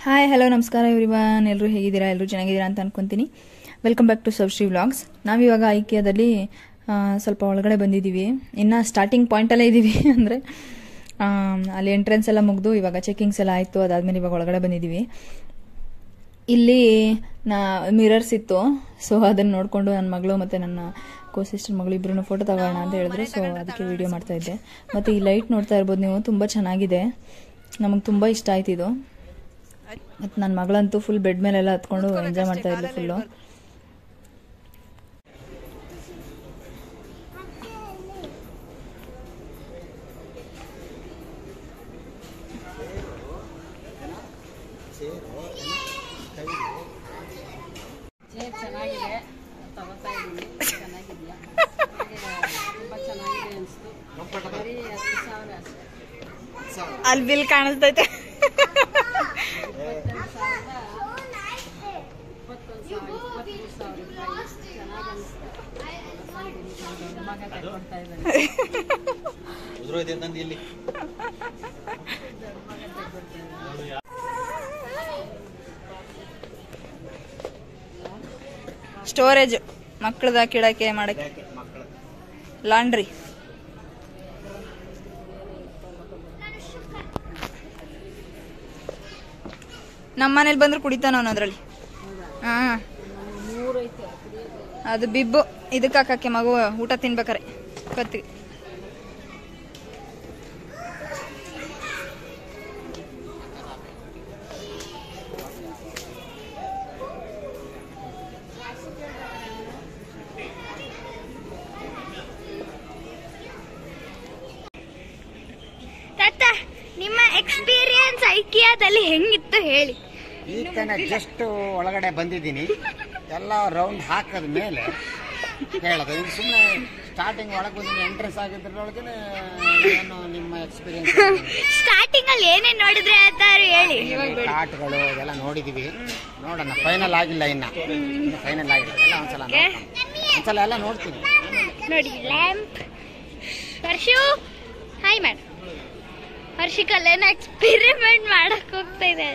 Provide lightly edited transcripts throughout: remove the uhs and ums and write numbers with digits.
Hi hello ನಮಸ್ಕಾರ everyone. ಎಲ್ಲರೂ ಹೇಗಿದ್ದೀರಾ? ಎಲ್ಲರೂ ಚೆನ್ನಾಗಿದ್ದೀರಾ ಅಂತ ಅನ್ಕೊಂತೀನಿ. Welcome back to Subshree vlogs. ನಾವಿವಾಗ ಐಕಿಯಾದಲ್ಲಿ ಸ್ವಲ್ಪ ಒಳಗಡೆ ಬಂದಿದ್ದೀವಿ. ಇನ್ನು ಸ್ಟಾರ್ಟಿಂಗ್ ಪಾಯಿಂಟಲ್ಲೇ ಇದ್ದೀವಿ. ಅಂದರೆ ಅಲ್ಲಿ ಎಂಟ್ರೆನ್ಸ್ ಎಲ್ಲ ಮುಗಿದು ಇವಾಗ ಚೆಕಿಂಗ್ಸ್ ಎಲ್ಲ ಆಯಿತು. ಅದಾದಮೇಲೆ ಇವಾಗ ಒಳಗಡೆ ಬಂದಿದ್ದೀವಿ. ಇಲ್ಲಿ ಮಿರರ್ಸ್ ಇತ್ತು. ಸೊ ಅದನ್ನು ನೋಡಿಕೊಂಡು ನನ್ನ ಮಗಳು ಮತ್ತು ನನ್ನ ಸಿಸ್ಟರ್ ಮಗಳು ಇಬ್ಬರೂ ಫೋಟೋ ತಗೋಣ ಅಂತ ಹೇಳಿದ್ರು. ಸೊ ಅದಕ್ಕೆ ವಿಡಿಯೋ ಮಾಡ್ತಾ ಇದ್ದೆ. ಮತ್ತು ಈ ಲೈಟ್ ನೋಡ್ತಾ ಇರ್ಬೋದು ನೀವು, ತುಂಬ ಚೆನ್ನಾಗಿದೆ. ನಮಗೆ ತುಂಬ ಇಷ್ಟ ಆಯ್ತು ಇದು. ಮತ್ತು ನನ್ನ ಮಗಳಂತೂ ಫುಲ್ ಬೆಡ್ ಮೇಲೆಲ್ಲ ಹತ್ಕೊಂಡು ಎಂಜಾಯ್ ಮಾಡ್ತಾ ಇದ್ಲು ಫುಲ್ಲು. ಅಲ್ಲಿ ಬಿಲ್ ಕಾಣಿಸ್ತೈತೆ. ಸ್ಟೋರೇಜ್ ಮಕ್ಕಳದ ಕಿಡಕೆ ಮಾಡಕ್ಕೆ, ಲಾಂಡ್ರಿ. ನಮ್ಮ ಮನೇಲಿ ಬಂದ್ರೆ ಕುಡಿತಾನ ಅವನು ಅದ್ರಲ್ಲಿ. ಹಾ, ಅದು ಬಿಬ್ಬು ಇದಕ್ಕೆ ಹಾಕಕ್ಕೆ ಮಗು ಊಟ ತಿನ್ಬೇಕಾರೆ ಕತ್ತಿಗೆ. ನಿಮ್ಮ ಎಕ್ಸ್ಪೀರಿಯನ್ಸ್ ಐಕಿಯಾದಲ್ಲಿ ಹೆಂಗಿತ್ತು ಹೇಳಿ. ಈಗ ತಾನೇ ಜಸ್ಟ್ ಒಳಗಡೆ ಬಂದಿದ್ದೀನಿ. ಎಲ್ಲ ರೌಂಡ್ ಹಾಕದ ಮೇಲೆ ಹೇಳೋದು. ಈಗ ಸುಮ್ಮನೆ ಸ್ಟಾರ್ಟಿಂಗ್ ಒಳಗೆ ಬಂದು ಎಂಟ್ರೆನ್ಸ್ ಆಗಿದ್ರೊಳಗೆ ಏನು ನಿಮ್ಮ ಎಕ್ಸ್ಪೀರಿಯನ್ಸ್? ಸ್ಟಾರ್ಟಿಂಗ್ ಅಲ್ಲಿ ಏನೇನು ನೋಡಿದ್ರೆ ಅಂತ ಹೇಳಿ. ಆಟಗಳು ಎಲ್ಲ ನೋಡಿದೀವಿ. ನೋಡೋಣ, ಫೈನಲ್ ಆಗಿಲ್ಲ ಇನ್ನು ಫೈನಲ್ ಆಗಿಲ್ಲ. ಎಲ್ಲ ಒಂದ್ಸಲ ಎಲ್ಲ ನೋಡ್ತೀನಿ. ನೋಡಿ ಲ್ಯಾಂಪ್. ಹರ್ಷು hi madam. ಹರ್ಷಿಕಲ್ಲೇನೋ ಎಕ್ಸ್ಪೆರಿಮೆಂಟ್ ಮಾಡಕ್ ಹೋಗ್ತಾ ಇದೆ.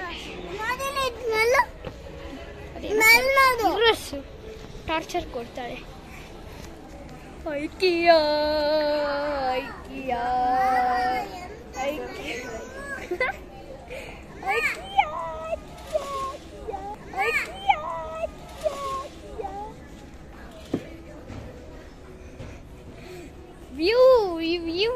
ಟಾರ್ಚರ್ ಕೊಡ್ತಾಳೆ. IKEA IKEA IKEA IKEA IKEA. View view.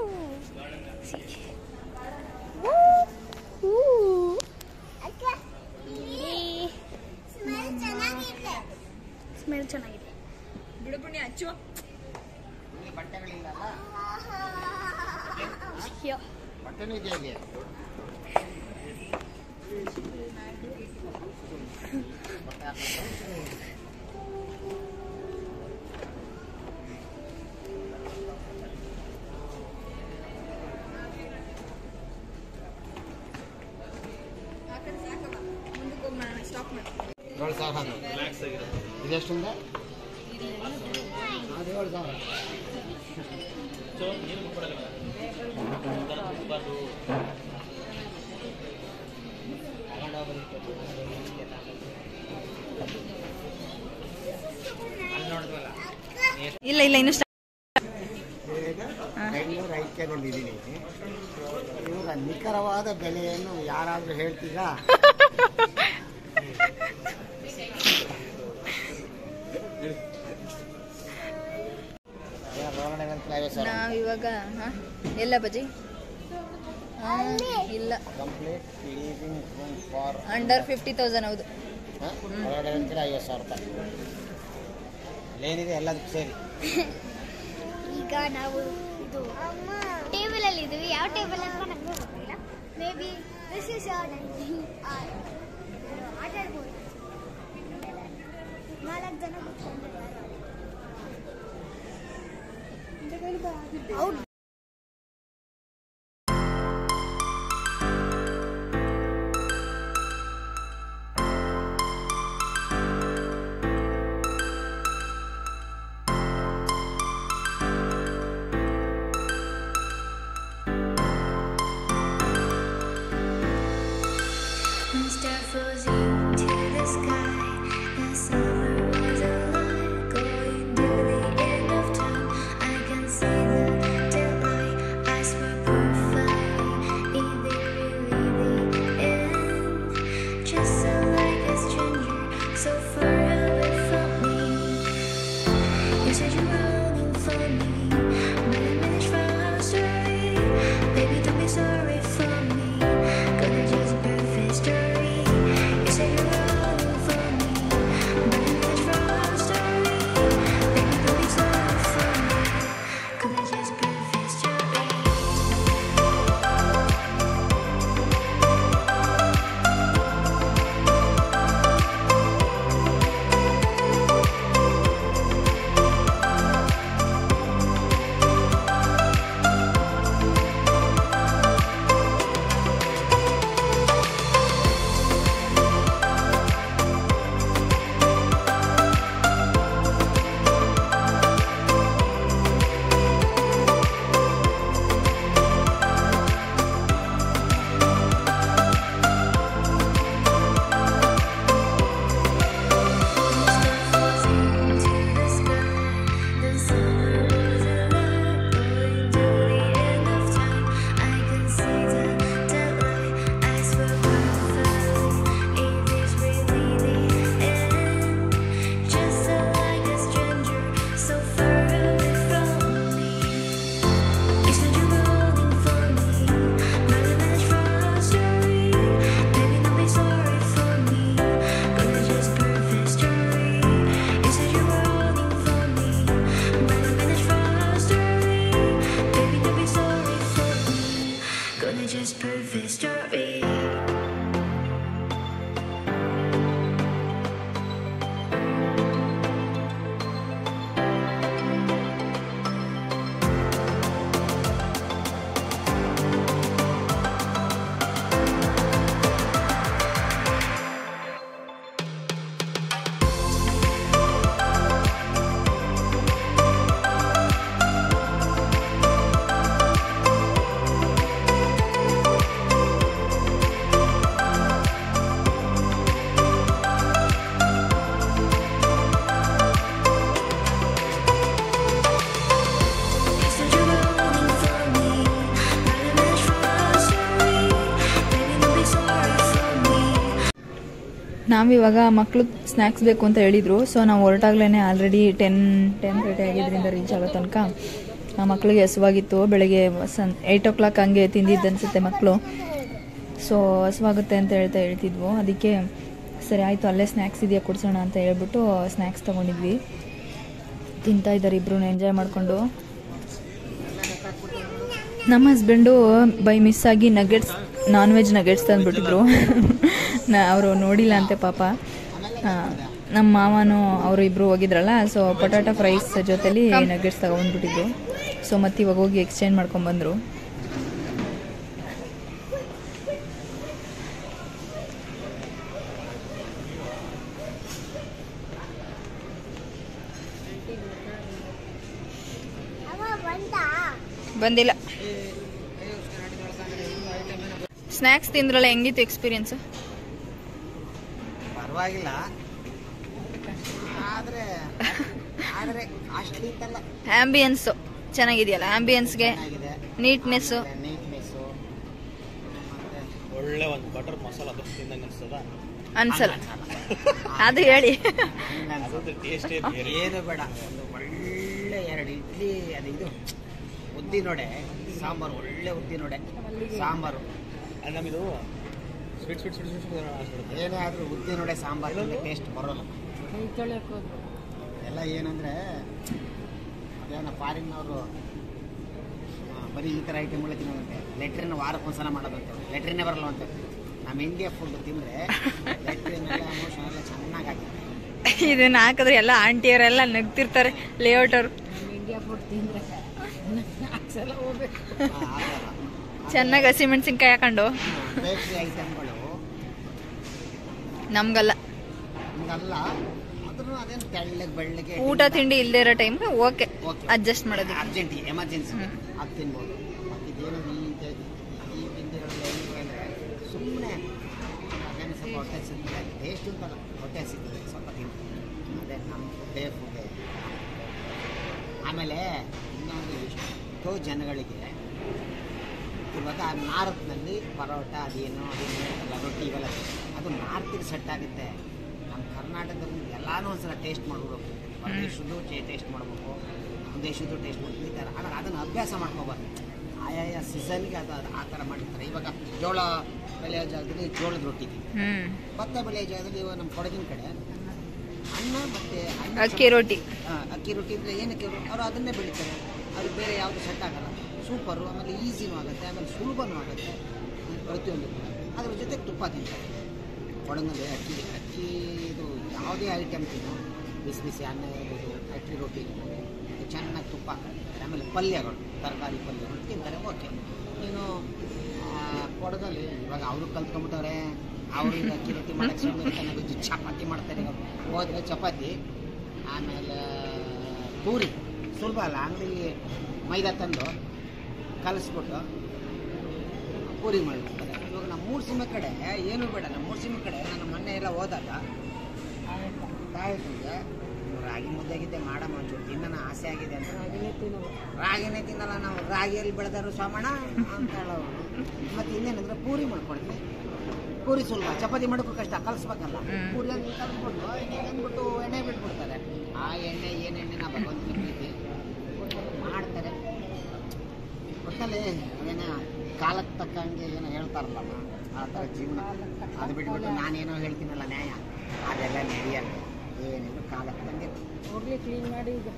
Smell ಚೆನ್ನಾಗಿದೆ. ಬಿಡು ಪುಣ್ಯ ಹಚ್ಚುವ. ಬಟ್ಟೆನೂ ಇದೆಯಾ ಇಲ್ಲಿ? ಇದೆಷ್ಟುಂದ? 7,000. ಇಲ್ಲ ಇಲ್ಲ ಇನ್ನು ಬೆಂಗಳೂರು ಐಕ್ಯದಲ್ಲಿ ಇದ್ದೀನಿ. ಇವಾಗ ನಿಖರವಾದ ಬೆಲೆಯನ್ನು ಯಾರಾದ್ರೂ ಹೇಳ್ತೀರಾ? ನಾವಿವಾಗ ಎಲ್ಲ ಬಜಿ ಇಲ್ಲ, ಅಂಡರ್ 50,000. ಹೌದು, 50,000 ರೂಪಾಯಿ ಏನಿದೆ ಎಲ್ಲದಕ್ಕೂ ಸೇರಿ. ಈಗ ನಾವು ಇದು ಟೇಬಲ್ ಅಲ್ಲಿ ಇದೀವಿ. ಯಾವ ಟೇಬಲ್ ಅಂತ ನಮಗೆ ಗೊತ್ತಿಲ್ಲ. ಮೇ ಬಿ ದಿಸ್ ಇಸ್ ಆಟ ಆಡ್ಬೋದು. 4 ಜನ ಕೂತ್ಕೊಂಡಿದ್ದಾರೆ. ನಾವಿವಾಗ ಮಕ್ಕಳು ಸ್ನ್ಯಾಕ್ಸ್ ಬೇಕು ಅಂತ ಹೇಳಿದ್ರು. ಸೊ ನಾವು ಹೊರಟಾಗ್ಲೇ ಆಲ್ರೆಡಿ 10:30 ಆಗಿದ್ದರಿಂದ ರೀಚ್ ಆಗೋ ತನಕ ಮಕ್ಕಳಿಗೆ ಹಸುವಾಗಿತ್ತು. ಬೆಳಗ್ಗೆ 8 o'clock ಹಂಗೆ ತಿಂದಿದ್ದು ಅನಿಸುತ್ತೆ ಮಕ್ಕಳು. ಸೊ ಹಸುವಾಗುತ್ತೆ ಅಂತ ಹೇಳ್ತಿದ್ವು. ಅದಕ್ಕೆ ಸರಿ ಆಯಿತು, ಅಲ್ಲೇ ಸ್ನ್ಯಾಕ್ಸ್ ಇದೆಯಾ ಕೊಡ್ಸೋಣ ಅಂತ ಹೇಳ್ಬಿಟ್ಟು ಸ್ನ್ಯಾಕ್ಸ್ ತೊಗೊಂಡಿದ್ವಿ. ತಿಂತಾ ಇದ್ದಾರೆ ಇಬ್ರು ಎಂಜಾಯ್ ಮಾಡಿಕೊಂಡು. ನಮ್ಮ ಹಸ್ಬೆಂಡು ಬೈ ಮಿಸ್ ಆಗಿ ನಗೆಟ್ಸ್, ನಾನ್ ವೆಜ್ ನಗೆಟ್ಸ್ ತಂದುಬಿಟ್ಟಿದ್ರು. ಅವರು ನೋಡಿಲ್ಲ ಅಂತೆ ಪಾಪ. ನಮ್ಮ ಮಾವನು ಅವರು ಇಬ್ಬರು ಹೋಗಿದ್ರಲ್ಲ, ಸೊ ಪೊಟ್ಯಾಟೊ ಫ್ರೈಸ್ ಜೊತೆಲಿ ನಗೆಟ್ಸ್ ತಗೊಂಡ್ಬಿಟ್ಟಿದ್ರು. ಸೊ ಮತ್ತೆ ಇವಾಗ ಹೋಗಿ ಎಕ್ಸ್ಚೇಂಜ್ ಮಾಡ್ಕೊಂಡ್ಬಂದರು. ಬಂದಿಲ್ಲ. ಸ್ನ್ಯಾಕ್ಸ್ ತಿಂದ್ರಲ್ಲ, ಹೆಂಗಿತ್ತು ಎಕ್ಸ್ಪೀರಿಯನ್ಸ್? ಪರವಾಗಿಲ್ಲ, ಆದರೆ ಆಂಬಿಯನ್ಸ್ ಚೆನ್ನಾಗಿದೆಯಲ್ಲ. ಆಂಬಿಯನ್ಸ್ಗೆ ನೀಟ್ನೆಸ್, ಒಳ್ಳೆ ಒಂದು ಬಟರ್ ಮಸಾಲ ದೋಸೆ ತಿಂದಂಗೆ ಅನ್ಸ್ತದ ಅನ್ಸಲ್ಲ. ಅದು ಹೇಳಿ. ಏನು ಬೇಡ, ಒಂದು ಒಳ್ಳೆ 2 ಇಡ್ಲಿ, ಅದು ಇದು ಉದ್ದಿನೊಡೆ ಸಾಂಬಾರು, ಒಳ್ಳೆ ಉದ್ದಿನೊಡೆ ಸಾಂಬಾರು. ನಮ್ಮಿದು ಸ್ವೀಟ್ ಏನೇ ಆದರೂ ಉದ್ದಿನೊಡೆ ಸಾಂಬಾರು ಟೇಸ್ಟ್ ಬರೋಲ್ಲ. ಎಲ್ಲ ಏನಂದರೆ ಅದೇನೋ ಫಾರಿನ್ನವರು ಬರೀ ಈ ಥರ ಐಟಮ್ಗಳು ತಿನ್ನೋದಂತೆ. ಲೆಟ್ರಿನ ವಾರಕ್ಕೊಂದ್ಸಲ ಮಾಡೋದಂತೆ. ಲೆಟ್ರಿನೇ ಬರಲ್ಲ ಅಂತ. ನಮ್ಮ ಇಂಡಿಯಾ ಫುಡ್ ತಿಂದರೆ ಲೆಟ್ರಿನೆಲ್ಲ ಎಮೋಷನ್ ಎಲ್ಲ ಚೆನ್ನಾಗಾಗಿದೆ. ಇದನ್ನ ಹಾಕಿದ್ರೆ ಎಲ್ಲ ಆಂಟಿಯವರೆಲ್ಲ ನಗ್ತಿರ್ತಾರೆ, ಲೇಔಟ್ ಅವರು. ಚೆನ್ನಾಗಿ ಹಸಿಮೆಣಸಿನ್ಕಾಯಿ ಹಾಕೊಂಡು. ಬೇಕರಿ ಐಟಮ್ಗಳು ನಮ್ಗಲ್ಲ. ಆದ್ರೂ ಅದೇನು ತೆಳ್ಳಗೆ ಬೆಳ್ಳಗೆ ಊಟ ತಿಂಡಿ ಇಲ್ಲದೆ ಇರೋ ಟೈಮ್ಗೆ ಓಕೆ ಅಡ್ಜಸ್ಟ್ ಮಾಡೋದು. ಅರ್ಜೆಂಟ್ ಎಮರ್ಜೆನ್ಸಿ ಅದು ತಿನ್ಬೋದು. ಮತ್ತಿದೇನು ಈ ತಿಂಡಿಗಳಲ್ಲಿ ಅಂದರೆ ಸುಮ್ಮನೆ ಅದೇನು ಸ್ವಲ್ಪ ಹೊಟ್ಟೆ ಸಿಗ್ತದೆ, ಟೇಸ್ಟ್ ಅಂತಲ್ಲ, ಹೊಟ್ಟೆ ಸಿಗ್ತದೆ, ಸ್ವಲ್ಪ ತಿಂತೀನಿ. ಅದೇ ನಮ್ಮ ಡೇ ಫುಡ್. ಆಮೇಲೆ ಇನ್ನೊಂದು ಎಷ್ಟೋ ಜನಗಳಿಗೆ ಇವಾಗ ನಾರ್ತ್ನಲ್ಲಿ ಪರೋಟ ಅದೇನೋ ರೊಟ್ಟಿ ಇವೆಲ್ಲ ಅದು ನಾರ್ತಿಗೆ ಸೆಟ್ ಆಗುತ್ತೆ. ನಮ್ಮ ಕರ್ನಾಟಕದಲ್ಲಿ ಎಲ್ಲನೂ ಒಂದ್ಸಲ ಟೇಸ್ಟ್ ಮಾಡ್ಬಿಡ್ಬೇಕು. ದೇಶದ್ದು ಟೇಸ್ಟ್ ಮಾಡಬೇಕು, ನಮ್ಮ ದೇಶದ್ದು ಟೇಸ್ಟ್ ಮಾಡ್ಬೇಕು, ಈ ಥರ. ಆದರೆ ಅದನ್ನು ಅಭ್ಯಾಸ ಮಾಡ್ಕೋಬಾರ್ದು. ಆಯಾಯ ಸೀಸನ್ಗೆ ಅದು ಆ ಥರ ಮಾಡಿರ್ತಾರೆ. ಇವಾಗ ಜೋಳ ಬೆಳೆಯೋ ಜಾಗದಲ್ಲಿ ಜೋಳದ ರೊಟ್ಟಿ, ಭತ್ತ ಬೆಳೆಯೋ ಜಾಗದಲ್ಲಿ ಇವಾಗ ನಮ್ಮ ಕೊಡಗಿನ ಕಡೆ ಅನ್ನ ಮತ್ತು ಅಕ್ಕಿ ರೊಟ್ಟಿ. ಅಕ್ಕಿ ರೊಟ್ಟಿ ಇದ್ದರೆ ಏನಕ್ಕೆ ಅವರು ಅದನ್ನೇ ಬೆಳೀತಾರೆ. ಅದು ಬೇರೆ ಯಾವುದು ಸೆಟ್ ಆಗಲ್ಲ. ಸೂಪರು, ಆಮೇಲೆ ಈಸಿನೂ ಆಗುತ್ತೆ, ಆಮೇಲೆ ಸುಲಭನೂ ಆಗುತ್ತೆ ಪ್ರತಿಯೊಂದು. ಅದ್ರ ಜೊತೆಗೆ ತುಪ್ಪ ತಿಂತಾರೆ ಕೊಡಗಲ್ಲಿ. ಅಕ್ಕಿ ಇದು ಯಾವುದೇ ಐಟಮ್ ತಿನ್ನೋ, ಬಿಸಿ ಬಿಸಿ ಅನ್ನ ಇರ್ಬೋದು, ಅಕ್ಕಿ ರೊಟ್ಟಿ ಚೆನ್ನಾಗಿ ತುಪ್ಪ ಹಾಕ್ತಾರೆ. ಆಮೇಲೆ ಪಲ್ಯಗಳು, ತರಕಾರಿ ಪಲ್ಯಗಳು ತಿಂತಾರೆ. ಓಕೆ, ನೀನು ಕೊಡಗಲ್ಲಿ ಇವಾಗ ಅವರು ಕಲ್ತ್ಕೊಂಡ್ಬಿಟ್ಟವ್ರೆ. ಅವ್ರಿಗೆ ಅಕ್ಕಿ ರೊಟ್ಟಿ ಮಾಡೋಕ್ಕೆ ಚೆನ್ನಾಗಿ ಚಪಾತಿ ಮಾಡ್ತಾರೆ. ಹೋದರೆ ಚಪಾತಿ, ಆಮೇಲೆ ಪೂರಿ ಸುಲಭ ಅಲ್ಲ. ಅಂಗಡಿಗೆ ಮೈದಾ ತಂದು ಕಲಿಸ್ಬಿಟ್ಟು ಪೂರಿ ಮಾಡಿಬಿಡ್ತಾರೆ. ಇವಾಗ ನಮ್ಮ ಮೂರ್ಸಿಮೆ ಕಡೆ ಏನೂ ಬೇಡ. ನಮ್ಮ ಮೂರ್ಸಿಮೆ ಕಡೆ ನಾನು ಮೊನ್ನೆ ಎಲ್ಲ ಹೋದಾಗ ತಾಯಿಗೆ ರಾಗಿ ಮುದ್ದೆಗಿದ್ದೆ ಮಾಡಮ್ಮ ಒಂಚೂರು ತಿನ್ನೋಣ ಆಸೆ ಆಗಿದೆ ಅಂತ. ರಾಗಿನೇ ತಿನ್ನಲ್ಲ ನಾವು, ರಾಗಿಯಲ್ಲಿ ಬೆಳೆದಾರು ಸ್ವಾಮಣ್ಣ ಅಂತ ಹೇಳೋರು. ಮತ್ತು ಇನ್ನೇನಂದ್ರೆ ಪೂರಿ ಮಾಡ್ಕೊಡ್ತೀವಿ. ಪೂರಿ ಸುಲಭ, ಚಪಾತಿ ಮಾಡೋಕ್ಕೂ ಕಷ್ಟ, ಕಲಿಸ್ಬೇಕಲ್ಲ. ಪೂರಿ ಹಂಗೆ ಕಲಿಸ್ಬಿಟ್ಟು ಅಂದ್ಬಿಟ್ಟು ಎಣ್ಣೆ ಬಿಟ್ಬಿಡ್ತಾರೆ. ಆ ಎಣ್ಣೆ ಏನು ಎಣ್ಣೆನ ಭಗವಂತನ ಪ್ರೀತಿ ಮಾಡ್ತಾರೆ. ಒಟ್ಟಲ್ಲಿ ಅದೇನೋ ಕಾಲಕ್ಕೆ ತಕ್ಕಂಗೆ ಏನೋ ಹೇಳ್ತಾರಲ್ಲಮ್ಮ, ಆ ಥರ ಜೀವನ. ಅದು ಬಿಟ್ಬಿಟ್ಟು ನಾನೇನೋ ಹೇಳ್ತೀನಲ್ಲ ನ್ಯಾಯ, ಅದೆಲ್ಲ ನಡೆಯಲ್ಲ. ಏನೇನು ಕಾಲಕ್ಕೆ ತಂಗೆ ಹೋಗ್ಲಿ ಕ್ಲೀನ್ ಮಾಡಿ ಈಗ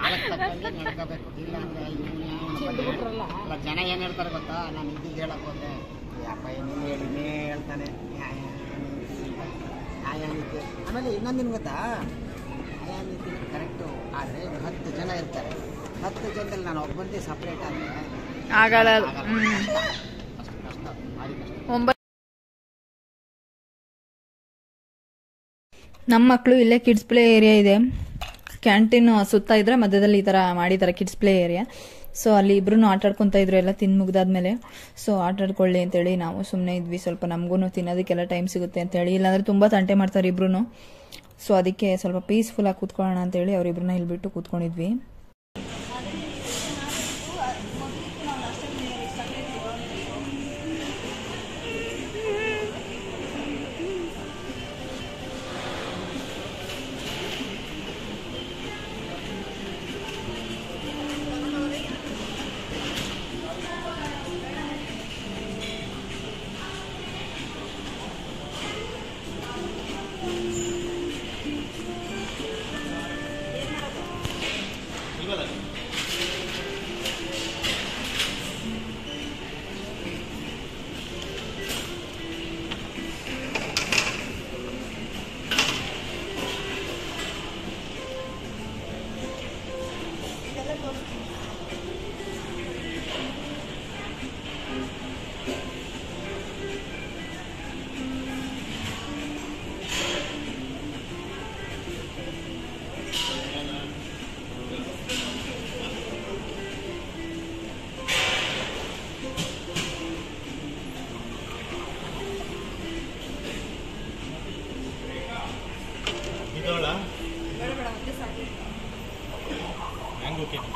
ಕಾಲಕ್ಕೆ ತಕ್ಕಂಗೆ ನಡ್ಕೋಬೇಕು. ಇಲ್ಲ ಅಂದರೆ ಇಲ್ಲ ಜನ ಏನು ಹೇಳ್ತಾರೆ ಗೊತ್ತಾ, ನಾನು ಇದ್ದಿದ್ದು ಹೇಳಕ್ಕೆ ಹೋದೆ, ಯಪ್ಪ ಏನೇನು ಹೇಳಿನೇ ಹೇಳ್ತಾನೆ ನ್ಯಾಯ ನೀತಿ. ಆಮೇಲೆ ಇನ್ನೊಂದಿನ ಗೊತ್ತಾ, ನ್ಯಾಯ ನೀತಿ ಕರೆಕ್ಟು. ಆದರೆ 10 ಜನ ಇರ್ತಾರೆ, 10 ಜನದಲ್ಲಿ ನಾನು ಒಬ್ಬಂದೇ ಸಪ್ರೇಟ್ ಆದರೆ ಆಗಲ್ಲ. ಅಷ್ಟು ಕಷ್ಟ, ಭಾರಿ ಕಷ್ಟ. ನಮ್ಮ ಮಕ್ಕಳು ಇಲ್ಲೇ ಕಿಡ್ಸ್ ಪ್ಲೇ ಏರಿಯಾ ಇದೆ, ಕ್ಯಾಂಟೀನ್ ಸುತ್ತ ಇದ್ರೆ ಮಧ್ಯದಲ್ಲಿ ಈ ಥರ ಮಾಡಿದ್ದಾರೆ ಕಿಡ್ಸ್ ಪ್ಲೇ ಏರಿಯಾ. ಸೊ ಅಲ್ಲಿ ಇಬ್ರು ಆಟಾಡ್ಕೊತಾ ಇದ್ರು ಎಲ್ಲ ತಿಂದು ಮುಗ್ದಾದ್ಮೇಲೆ. ಸೊ ಆಟಾಡ್ಕೊಳ್ಳಿ ಅಂತೇಳಿ ನಾವು ಸುಮ್ಮನೆ ಇದ್ವಿ. ಸ್ವಲ್ಪ ನಮಗೂ ತಿನ್ನೋದಕ್ಕೆಲ್ಲ ಟೈಮ್ ಸಿಗುತ್ತೆ ಅಂತೇಳಿ, ಇಲ್ಲಾಂದ್ರೆ ತುಂಬ ತಂಟೆ ಮಾಡ್ತಾರೆ ಇಬ್ರು. ಸೊ ಅದಕ್ಕೆ ಸ್ವಲ್ಪ ಪೀಸ್ಫುಲ್ಲಾಗಿ ಕೂತ್ಕೊಳ್ಳೋಣ ಅಂತೇಳಿ ಅವರಿಬ್ರನ್ನ ಇಲ್ಲಿ ಬಿಟ್ಟು ಕೂತ್ಕೊಂಡಿದ್ವಿ. ಮ್ಯಾಂಗೋ ಕೇಕ್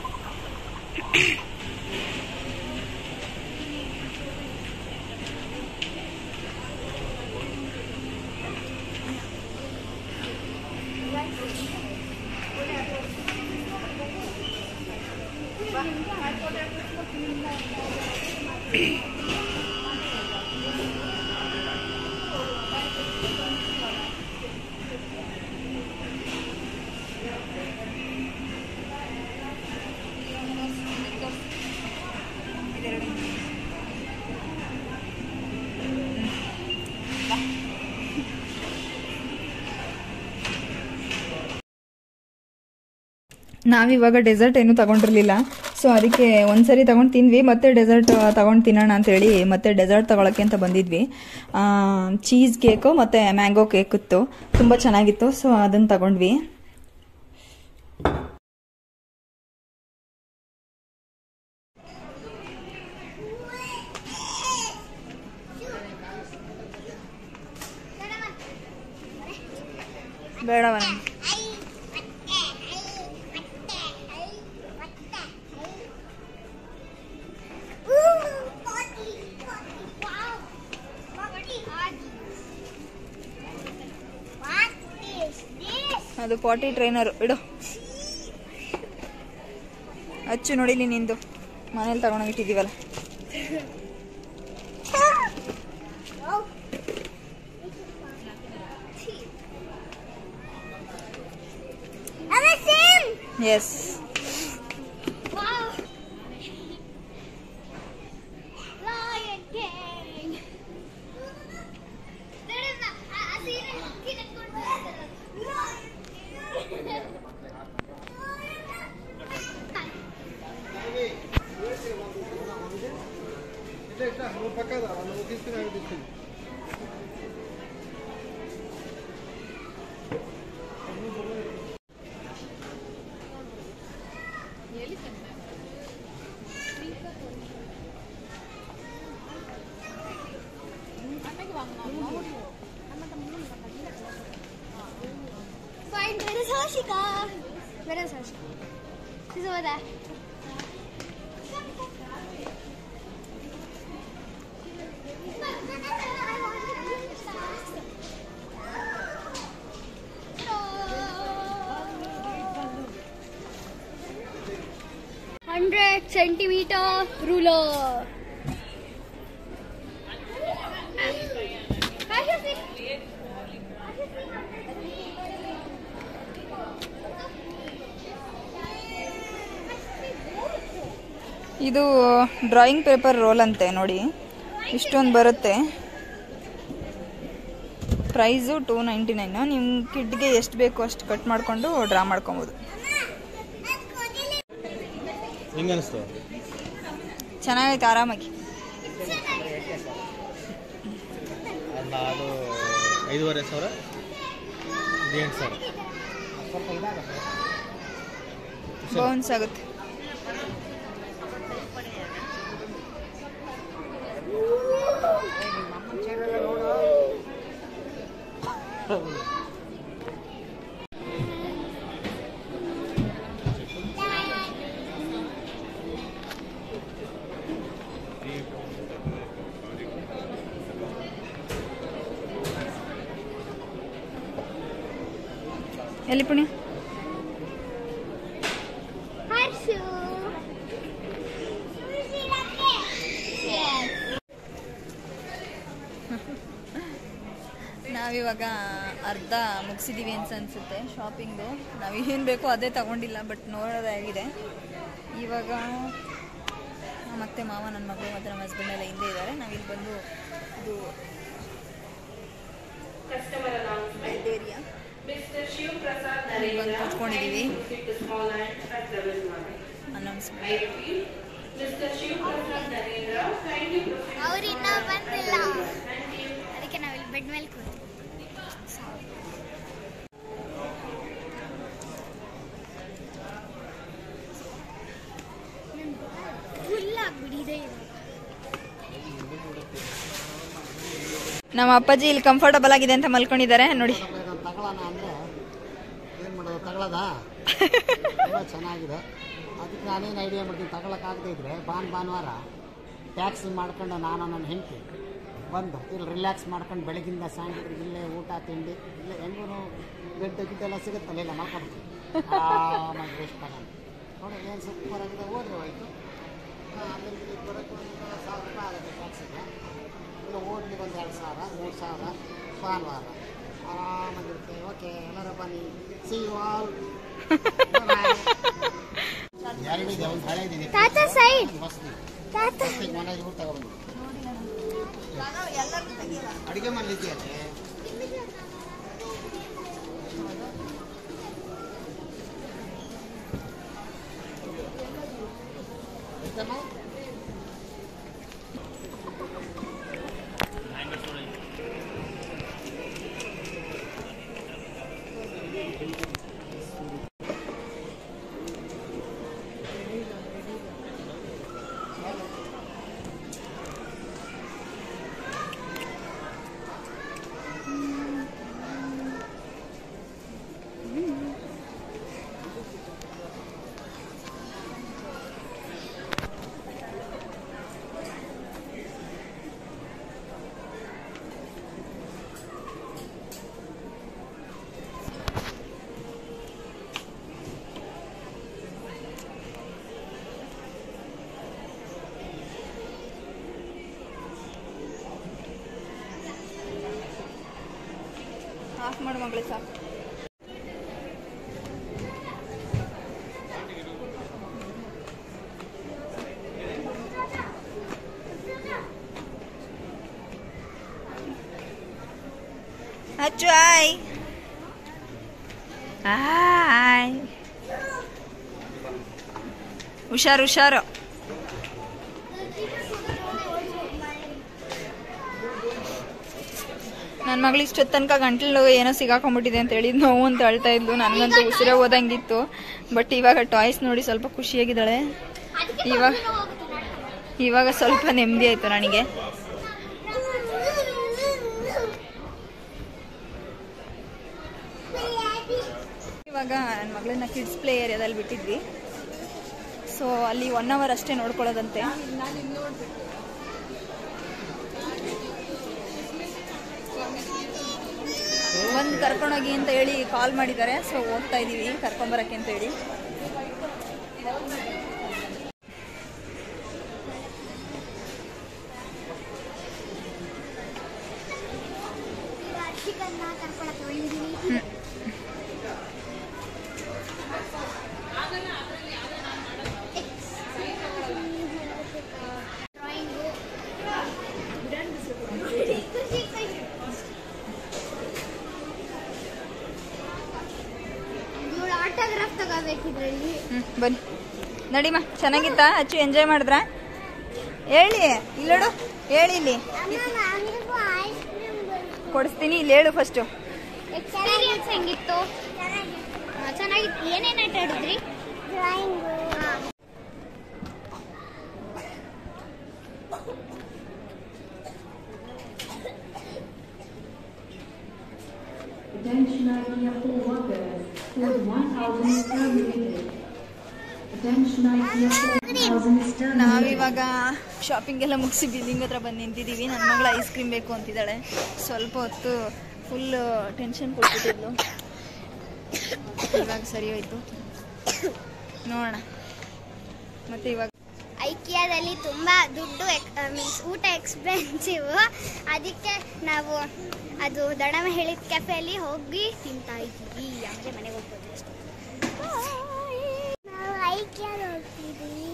ನಾವಿವಾಗ ಡೆಸರ್ಟ್ ಏನು ತಗೊಂಡಿರಲಿಲ್ಲ. ಸೊ ಅದಕ್ಕೆ ಒಂದ್ಸರಿ ತಗೊಂಡು ತಿಂದ್ವಿ, ಮತ್ತೆ ಡೆಸರ್ಟ್ ತಗೊಂಡು ತಿನ್ನೋಣ ಅಂತೇಳಿ ಮತ್ತೆ ಡೆಸರ್ಟ್ ತಗೊಳಕ್ಕೆ ಅಂತ ಬಂದಿದ್ವಿ. ಚೀಸ್ ಕೇಕು ಮತ್ತು ಮ್ಯಾಂಗೋ ಕೇಕ್ ಇತ್ತು, ತುಂಬ ಚೆನ್ನಾಗಿತ್ತು. ಸೊ ಅದನ್ನು ತಗೊಂಡ್ವಿ. ಬೇಡವ ಅದು ಪಾಟಿ ಟ್ರೈನರು ಇಡು. ಅಚ್ಚು ನೋಡಿಲಿ ನಿಂದು ಮನೇಲಿ ತಗೊಂಡೋಗಿಟ್ಟಿದ್ದೀವಲ್ಲ. Yes Fine, where is Harshika? Where is Harshika? She's over there. Centimeter ruler. ಇದು ಡ್ರಾಯಿಂಗ್ ಪೇಪರ್ ರೋಲ್ ಅಂತೆ ನೋಡಿ, ಇಷ್ಟೊಂದು ಬರುತ್ತೆ. ಪ್ರೈಸು $2.99. ನಿಮ್ಮ ಕಿಡ್ಗೆ ಎಷ್ಟು ಬೇಕು ಅಷ್ಟು ಕಟ್ ಮಾಡಿಕೊಂಡು ಡ್ರಾ ಮಾಡ್ಕೊಬೋದು. ಚೆನ್ನಾಗೈತೆ, ಆರಾಮಾಗಿ. ಅದು 5,500 8,000 ಬೌನ್ಸ್ ಆಗುತ್ತೆ. ಎಲ್ಲಿ ಪುಣ್ಯ? ನಾವಿವಾಗ ಅರ್ಧ ಮುಗಿಸಿದ್ದೀವಿ ಅಂತ ಅನಿಸುತ್ತೆ ಶಾಪಿಂಗು. ನಾವೇನು ಬೇಕೋ ಅದೇ ತಗೊಂಡಿಲ್ಲ, ಬಟ್ ನೋಡೋದಾಗಿದೆ. ಇವಾಗ ಮತ್ತೆ ಮಾವ, ನನ್ನ ಮಗಳು ಮತ್ತು ನಮ್ಮ ಹಸ್ಬೆಂಡ್ ಎಲ್ಲ ಹಿಂದೆ ಇದ್ದಾರೆ. ನಾವಿಲ್ಲಿ ಬಂದು ಇದು ಲೈಬ್ರೇರಿಯಾ ಬಂದು ಕೂತ್ಕೊಂಡಿದ್ದೀವಿ. ಅನೌನ್ಸ್ಮೆಂಟ್ ಅವ್ರಿನ್ನ ಬಂದಿಲ್ಲ, ಅದಕ್ಕೆ ನಾವಿಲ್ಲಿ ಬೆಡ್ ಮೇಲೆ ಕೂತು ಫುಲ್ ಆಗ್ಬಿಟ್ಟಿದೆ. ನಮ್ಮ ಅಪ್ಪಾಜಿ ಇಲ್ಲಿ ಕಂಫರ್ಟಬಲ್ ಆಗಿದೆ ಅಂತ ಮಲ್ಕೊಂಡಿದ್ದಾರೆ ನೋಡಿ. ತಗೊಳ್ಳೋಣ ಅಂದರೆ ಏನು ಮಾಡೋದು, ತಗೊಳ್ಳೋದಾ? ತುಂಬ ಚೆನ್ನಾಗಿದೆ. ಅದಕ್ಕೆ ನಾನೇನು ಐಡಿಯಾ ಮಾಡ್ತೀನಿ, ತಗೊಳಕ್ಕಾಗದೇ ಇದ್ದರೆ ಭಾನುವಾರ ಟ್ಯಾಕ್ಸಿ ಮಾಡ್ಕೊಂಡು ನಾನು ನನ್ನ ಹೆಂಡತಿ ಬಂದು ಇಲ್ಲಿ ರಿಲ್ಯಾಕ್ಸ್ ಮಾಡ್ಕೊಂಡು ಬೆಳಗಿಂದ ಸಾಯಂಕಾಲ ಇಲ್ಲೇ ಊಟ ತಿಂಡಿ ಇಲ್ಲೇ ಹೆಂಗೂ ಬೆಡ್ ಗಿಡ್ಡೆಲ್ಲ ಸಿಗುತ್ತಲ್ಲ, ಇಲ್ಲ ಮಾಡ್ಕೊಡ್ತೀವಿ. ಆರಾಮಾಗಿ ರೆಸ್ಟ್ ತಗೊಂಡು ನೋಡಿ ಏನು ಸೂಪರ್ ಆಗಿದೆ. ಹೋದ್ರೆ ಹೋಯ್ತು. ಅಲ್ಲಿಂದ ಬರೋಕ್ಕೆ ಒಂದು 1,000 ರೂಪಾಯಿ ಆಗುತ್ತೆ ಟ್ಯಾಕ್ಸಿಗೆ. ಇನ್ನು ಓಡ್ಲಿಕ್ಕೆ ಒಂದು 2,000 3,000 ಭಾನುವಾರ ಆರಾಮಾಗಿರುತ್ತೆ. ಓಕೆ, ಎಲ್ಲರೂ ಬನ್ನಿ. See you all. ಎರಡಿದೆ, ಒಂದು ಹಳೆದಿದೆ, ತಾತ ಸೈಡ್ ಹೊಸದು ತಾತ ಮನೆ ಇವ್ರು ತಗೊಂಡು ಅಡುಗೆ ಮಾಡಲಿಕ್ಕೆ ಆಫ್ ಮಾಡು ಮಗಳೇ ಸಾಕು. ಅಚ್ಚು ಆಯ್ ಆಯ್, ಹುಷಾರು ಹುಷಾರು. ನನ್ನ ಮಗಳು ಇಷ್ಟೊತ್ತು ತನಕ ಗಂಟ್ಲು ಏನೋ ಸಿಗಾಕೊಂಡ್ಬಿಟ್ಟಿದೆ ಅಂತ ಹೇಳಿದ್ ನೋವು ಅಂತ ಹೇಳ್ತಾ ಇದ್ಲು. ನನಗಂತೂ ಉಸಿರೇ ಹೋದಂಗಿತ್ತು. ಬಟ್ ಇವಾಗ ಟಾಯ್ಸ್ ನೋಡಿ ಸ್ವಲ್ಪ ಖುಷಿಯಾಗಿದ್ದಾಳೆ. ಇವಾಗ ಸ್ವಲ್ಪ ನೆಮ್ಮದಿ ಆಯ್ತು ನನಗೆ. ಇವಾಗ ನನ್ನ ಮಗಳನ್ನ ಕಿಡ್ಸ್ ಪ್ಲೇ ಏರಿಯಾದಲ್ಲಿ ಬಿಟ್ಟಿದ್ವಿ. ಸೊ ಅಲ್ಲಿ 1 hour ಅಷ್ಟೇ ನೋಡ್ಕೊಳ್ಳೋದಂತೆ. ಬಂದು ಕರ್ಕೊಂಡೋಗಿ ಅಂತ ಹೇಳಿ ಕಾಲ್ ಮಾಡಿದ್ದಾರೆ. ಸೊ ಹೋಗ್ತಾ ಇದೀವಿ ಕರ್ಕೊಂಬರಕ್ಕೆ ಅಂತ ಹೇಳಿ. ಬನ್ನಿ ನಡಿಮಾ. ಚೆನ್ನಾಗಿತ್ತಾ ಅಚ್ಚು? ಎಂಜಾಯ್ ಮಾಡಿದ್ರ? ಹೇಳಿ ಇಲ್ಲೋಡು, ಹೇಳಿ ಇಲ್ಲಿ ಕೊಡಿಸ್ತೀನಿ. ಇಲ್ಲಿ ಹೇಳು ಫಸ್ಟು. ಎಕ್ಸ್ಪೀರಿಯನ್ಸ್ ಹೆಂಗಿತ್ತು? ಚೆನ್ನಾಗಿತ್ತು. ಏನೇನು ಆಟ ಆಡಿದ್ರಿ? ನಾವಿವಾಗ ಶಾಪಿಂಗ್ ಎಲ್ಲ ಮುಗಿಸಿ ಬಿಲ್ಲಿಂಗ್ ಹತ್ರ ಬಂದು ನಿಂತಿದ್ದೀವಿ. ನನ್ನ ಮಗಳು ಐಸ್ ಕ್ರೀಮ್ ಬೇಕು ಅಂತಿದ್ದಾಳೆ. ಸ್ವಲ್ಪ ಹೊತ್ತು ಫುಲ್ ಟೆನ್ಷನ್ ಕೊಟ್ಬಿಟ್ಟಿದ್ಲು. ಇವಾಗ ಸರಿ ಹೋಯ್ತು. ನೋಡೋಣ ಮತ್ತೆ. ಇವಾಗ ಐಕಿಯಾದಲ್ಲಿ ತುಂಬ ದುಡ್ಡು ಮೀನ್ಸ್ ಊಟ ಎಕ್ಸ್ಪೆನ್ಸಿವ್. ಅದಕ್ಕೆ ನಾವು ಅದು ದಡಮ ಹೇಳಿದ ಕೆಫೆಯಲ್ಲಿ ಹೋಗಿ ತಿಂತಾ ಇದ್ದೀವಿ. ಅಂದರೆ ಮನೆಗೆ ಹೋಗ್ಬೋದು ಅಷ್ಟೇ. ನಾವು ಐಕಿಯಾದ ಹೋಗ್ತಿದ್ದೀವಿ.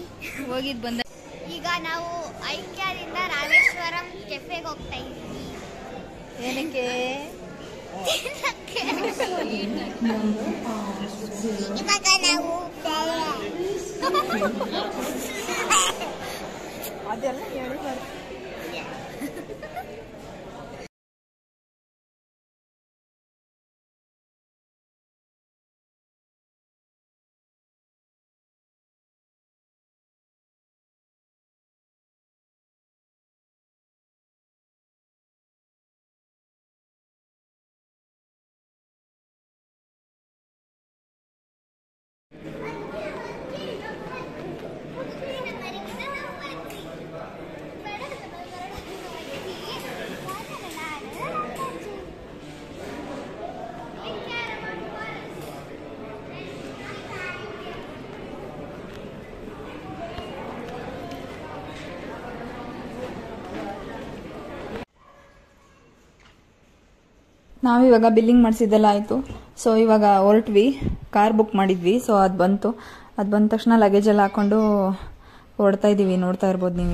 ಹೋಗಿದ್ದು ಬಂದ. ಈಗ ನಾವು ಐಕಿಯಾದಿಂದ ರಾಮೇಶ್ವರಂ ಕೆಫೆಗೆ ಹೋಗ್ತಾ ಇದ್ದೀವಿ. ಏನಕ್ಕೆ? ಇವಾಗ ನಾವು ಅದೆಲ್ಲ ಹೇಳಿಬಾರ್ದು. ನಾವಿವಾಗ ಬಿಲ್ಲಿಂಗ್ ಮಾಡಿಸಿದ್ದೆಲ್ಲ ಆಯಿತು. ಸೊ ಇವಾಗ ಹೊರಟ್ವಿ. ಕಾರ್ ಬುಕ್ ಮಾಡಿದ್ವಿ. ಸೊ ಅದು ಬಂದ ತಕ್ಷಣ ಲಗೇಜ್ ಎಲ್ಲ ಹಾಕೊಂಡು ಹೊರಡ್ತಾ ಇದ್ದೀವಿ. ನೋಡ್ತಾ ಇರ್ಬೋದು ನೀವು.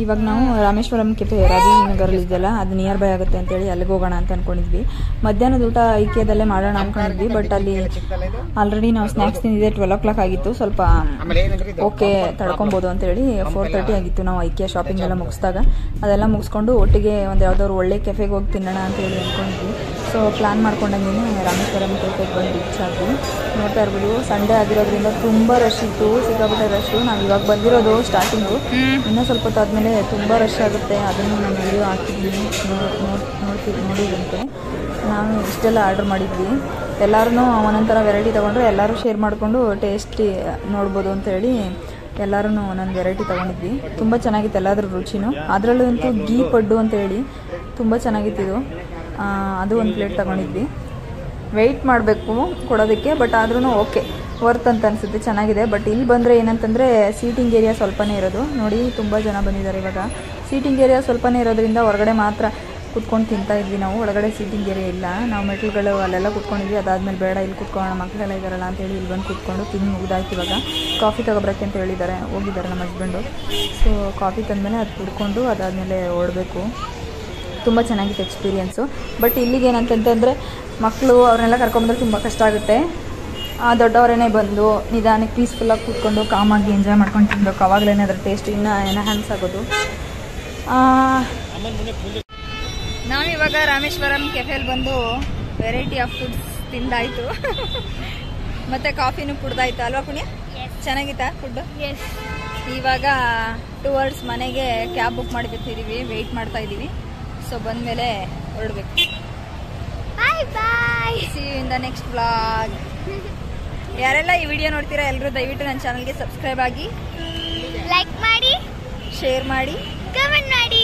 ಇವಾಗ ನಾವು ರಾಮೇಶ್ವರಂ ಕೆಫೆ ರಾಜಾಜಿನಗರಲ್ಲಿ ಇದೆಯಲ್ಲ, ಅದು ನಿಯರ್ ಬೈ ಆಗುತ್ತೆ ಅಂತೇಳಿ ಅಲ್ಲಿಗೆ ಹೋಗೋಣ ಅಂತ ಅನ್ಕೊಂಡಿದ್ವಿ. ಮಧ್ಯಾಹ್ನದ ಊಟ ಐಕಿಯಾದಲ್ಲೇ ಮಾಡೋಣ ಅನ್ಕೊಂಡಿದ್ವಿ. ಬಟ್ ಅಲ್ಲಿ ಆಲ್ರೆಡಿ ನಾವು ಸ್ನ್ಯಾಕ್ಸ್ ತಿಂದಿದ್ದೆ 12 o'clock ಆಗಿತ್ತು. ಸ್ವಲ್ಪ ಓಕೆ ತಡ್ಕೊಬೋದು ಅಂತೇಳಿ 4:30 ಆಗಿತ್ತು ನಾವು ಐಕಿಯಾ ಶಾಪಿಂಗ್ ಎಲ್ಲ ಮುಗಿಸಿದಾಗ. ಅದೆಲ್ಲ ಮುಗಿಸ್ಕೊಂಡು ಒಟ್ಟಿಗೆ ಒಂದು ಯಾವ್ದಾದ್ರು ಒಳ್ಳೆ ಕೆಫೆಗೆ ಹೋಗಿ ತಿನ್ನೋಣ ಅಂತೇಳಿ ಅಂದ್ಕೊಂಡಿದ್ವಿ. ಸೊ ಪ್ಲಾನ್ ಮಾಡ್ಕೊಂಡಂಗೆ ರಾಮೇಶ್ವರಂ ಕೆಫೆಗೆ ಬಂದು ರೀಚ್ ಆದ್ವಿ. ನೋಡ್ತಾ ಇರ್ಬೋದು, ಸಂಡೇ ಆಗಿರೋದ್ರಿಂದ ತುಂಬ ರಶ್ ಇತ್ತು, ಸಿಕ್ಕಾಪಟ್ಟೆ ರಶ್ಶು. ನಾವು ಇವಾಗ ಬಂದಿರೋದು ಸ್ಟಾರ್ಟಿಂಗು. ಇನ್ನೂ ಸ್ವಲ್ಪ ಹೊತ್ತಾದ್ಮೇಲೆ ತುಂಬ ರಶ್ ಆಗುತ್ತೆ. ಅದನ್ನು ನಾನು ವಿಡಿಯೋ ಹಾಕಿದ್ದೀನಿ, ನೋಡಿದಂತೆ. ನಾವು ಇಷ್ಟೆಲ್ಲ ಆರ್ಡರ್ ಮಾಡಿದ್ವಿ. ಎಲ್ಲರೂ ಒಂದೊಂಥರ ವೆರೈಟಿ ತೊಗೊಂಡ್ರೆ ಎಲ್ಲರೂ ಶೇರ್ ಮಾಡಿಕೊಂಡು ಟೇಸ್ಟಿ ನೋಡ್ಬೋದು ಅಂತೇಳಿ ಎಲ್ಲರೂ ಒಂದೊಂದು ವೆರೈಟಿ ತೊಗೊಂಡಿದ್ವಿ. ತುಂಬ ಚೆನ್ನಾಗಿತ್ತು ಎಲ್ಲಾದ್ರೂ ರುಚಿನೂ. ಅದರಲ್ಲೂ ಅಂತೂ ಗೀ ಪಡ್ಡು ಅಂತೇಳಿ ತುಂಬ ಚೆನ್ನಾಗಿತ್ತಿದು. ಅದು ಒಂದು ಪ್ಲೇಟ್ ತೊಗೊಂಡಿದ್ವಿ. ವೆಯ್ಟ್ ಮಾಡಬೇಕು ಕೊಡೋದಕ್ಕೆ, ಬಟ್ ಆದ್ರೂ ಓಕೆ ವರ್ತ್ ಅಂತ ಅನಿಸುತ್ತೆ, ಚೆನ್ನಾಗಿದೆ. ಬಟ್ ಇಲ್ಲಿ ಬಂದರೆ ಏನಂತಂದರೆ ಸೀಟಿಂಗ್ ಏರಿಯಾ ಸ್ವಲ್ಪನೇ ಇರೋದು. ನೋಡಿ ತುಂಬ ಜನ ಬಂದಿದ್ದಾರೆ. ಇವಾಗ ಸೀಟಿಂಗ್ ಏರಿಯಾ ಸ್ವಲ್ಪನೇ ಇರೋದ್ರಿಂದ ಹೊರಗಡೆ ಮಾತ್ರ ಕುತ್ಕೊಂಡು ತಿಂತಾ ಇದ್ವಿ ನಾವು. ಒಳಗಡೆ ಸೀಟಿಂಗ್ ಏರಿಯಾ ಇಲ್ಲ, ನಾವು ಮೆಟ್ಲುಗಳು ಅಲ್ಲೆಲ್ಲ ಕುತ್ಕೊಂಡಿದ್ವಿ. ಅದಾದಮೇಲೆ ಬೇಡ ಇಲ್ಲಿ ಕುತ್ಕೊಳ್ಳೋಣ, ಮಕ್ಕಳೆಲ್ಲ ಇದ್ದಾರಲ್ಲ ಅಂತೇಳಿ ಇಲ್ಲಿ ಬಂದು ಕುತ್ಕೊಂಡು ತಿಂದು ಮುಗ್ದಾಯ್ತು. ಇವಾಗ ಕಾಫಿ ತೊಗೊಬರಕ್ಕೆ ಅಂತ ಹೇಳಿದ್ದಾರೆ, ಹೋಗಿದ್ದಾರೆ ನಮ್ಮ ಹಸ್ಬೆಂಡು. ಸೊ ಕಾಫಿ ತಂದಮೇಲೆ ಅದು ಕುಡ್ಕೊಂಡು ಅದಾದಮೇಲೆ ಓಡಬೇಕು. ತುಂಬ ಚೆನ್ನಾಗಿತ್ತು ಎಕ್ಸ್ಪೀರಿಯೆನ್ಸು. ಬಟ್ ಇಲ್ಲಿಗೆ ಏನಂತಂತಂದರೆ ಮಕ್ಕಳು ಅವ್ರನ್ನೆಲ್ಲ ಕರ್ಕೊಂಬಂದ್ರೆ ತುಂಬ ಕಷ್ಟ ಆಗುತ್ತೆ. ದೊಡ್ಡವರೇ ಬಂದು ನಿಧಾನಕ್ಕೆ ಪೀಸ್ಫುಲ್ಲಾಗಿ ಕೂತ್ಕೊಂಡು ಕಾಮಾಗಿ ಎಂಜಾಯ್ ಮಾಡ್ಕೊಂಡು ತಿನ್ಬೇಕು. ಆವಾಗಲೇ ಅದರ ಟೇಸ್ಟ್ ಇನ್ನೂ ಎನ್ಹ್ಯಾನ್ಸ್ ಆಗೋದು. ನಾವಿವಾಗ ರಾಮೇಶ್ವರಂ ಕೆಫೆಲ್ ಬಂದು ವೆರೈಟಿ ಆಫ್ ಫುಡ್ಸ್ ತಿಂದಾಯಿತು. ಮತ್ತು ಕಾಫಿನೂ ಕುಡ್ದಾಯ್ತು ಅಲ್ವಾ ಪುಣ್ಯ? ಚೆನ್ನಾಗಿತ್ತಾ ಫುಡ್ಡು? ಇವಾಗ ಟುವರ್ಡ್ಸ್ ಮನೆಗೆ ಕ್ಯಾಬ್ ಬುಕ್ ಮಾಡಿ ಬರ್ತಿದ್ದೀವಿ, ವೆಯ್ಟ್ ಮಾಡ್ತಾ ಇದ್ದೀವಿ. ಸೊ ಬಂದಮೇಲೆ ಹೊರಡಬೇಕು. Bye bye, see you in the next vlog. ಯಾರೆಲ್ಲ ಈ ವಿಡಿಯೋ ನೋಡ್ತೀರಾ ಎಲ್ಲರೂ ದಯವಿಟ್ಟು ನನ್ನ ಚಾನಲ್ಗೆ ಸಬ್ಸ್ಕ್ರೈಬ್ ಆಗಿ, ಲೈಕ್ ಮಾಡಿ, ಶೇರ್ ಮಾಡಿ, ಕಮೆಂಟ್ ಮಾಡಿ.